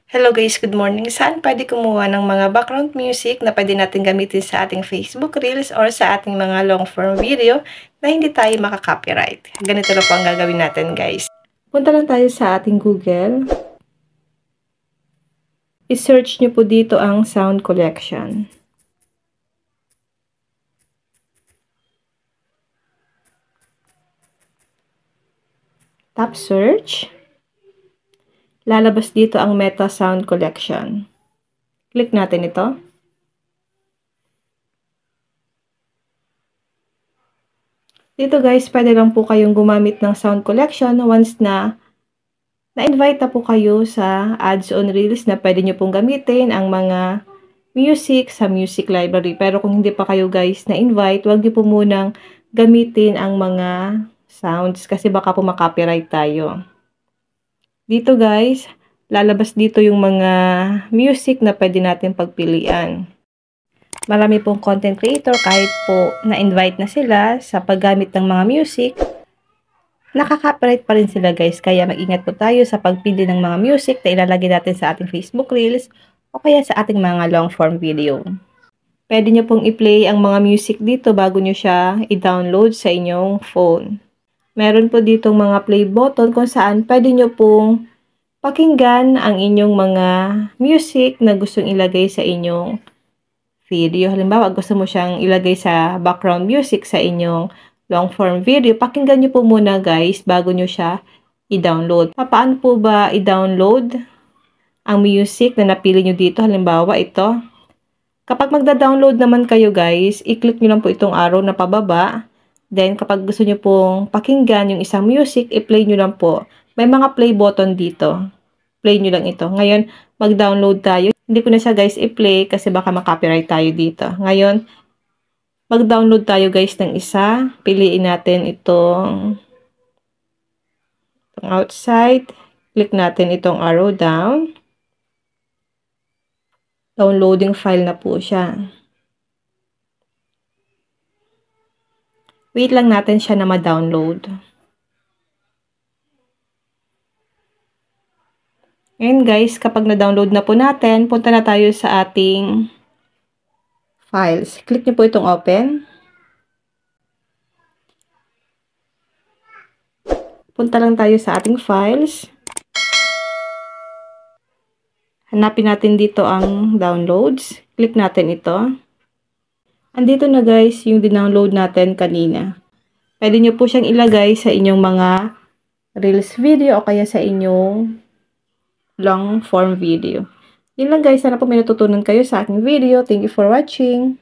Hello guys, good morning. Saan pwede kumuha ng mga background music na pwede natin gamitin sa ating Facebook Reels or sa ating mga long form video na hindi tayo makaka-copyright? Ganito lang po ang gagawin natin guys. Punta lang tayo sa ating Google. I-search nyo po dito ang sound collection. Tap search. Lalabas dito ang Meta Sound Collection. Click natin ito. Dito guys, pwede lang po kayong gumamit ng sound collection once na na-invite na po kayo sa ads on Reels na pwede nyo pong gamitin ang mga music sa music library. Pero kung hindi pa kayo guys na-invite, huwag nyo po munang gamitin ang mga sounds kasi baka po makopyright tayo. Dito guys, lalabas dito yung mga music na pwede natin pagpilian. Marami pong content creator kahit po na-invite na sila sa paggamit ng mga music, nakaka-copyright pa rin sila guys. Kaya mag-ingat po tayo sa pagpili ng mga music na ilalagay natin sa ating Facebook Reels o kaya sa ating mga long form video. Pwede nyo pong i-play ang mga music dito bago nyo siya i-download sa inyong phone. Meron po ditong mga play button kung saan pwede nyo pong pakinggan ang inyong mga music na gustong ilagay sa inyong video. Halimbawa, gusto mo siyang ilagay sa background music sa inyong long form video. Pakinggan nyo po muna guys bago nyo siya i-download. Paano po ba i-download ang music na napili nyo dito? Halimbawa, ito. Kapag magda-download naman kayo guys, i-click nyo lang po itong arrow na pababa. Then, kapag gusto nyo pong pakinggan yung isang music, i-play nyo lang po. May mga play button dito. Play nyo lang ito. Ngayon, mag-download tayo. Hindi ko na siya guys i-play kasi baka makopyright tayo dito. Ngayon, mag-download tayo guys ng isa. Piliin natin itong outside. Click natin itong arrow down. Downloading file na po siya. Wait lang natin siya na ma-download. Ngayon guys, kapag na-download na po natin, punta na tayo sa ating files. Click nyo po itong open. Punta lang tayo sa ating files. Hanapin natin dito ang downloads. Click natin ito. Andito na guys yung dinownload natin kanina. Pwede nyo po siyang ilagay sa inyong mga Reels video o kaya sa inyong long form video. Yun lang guys, sana po may natutunan kayo sa aking video. Thank you for watching.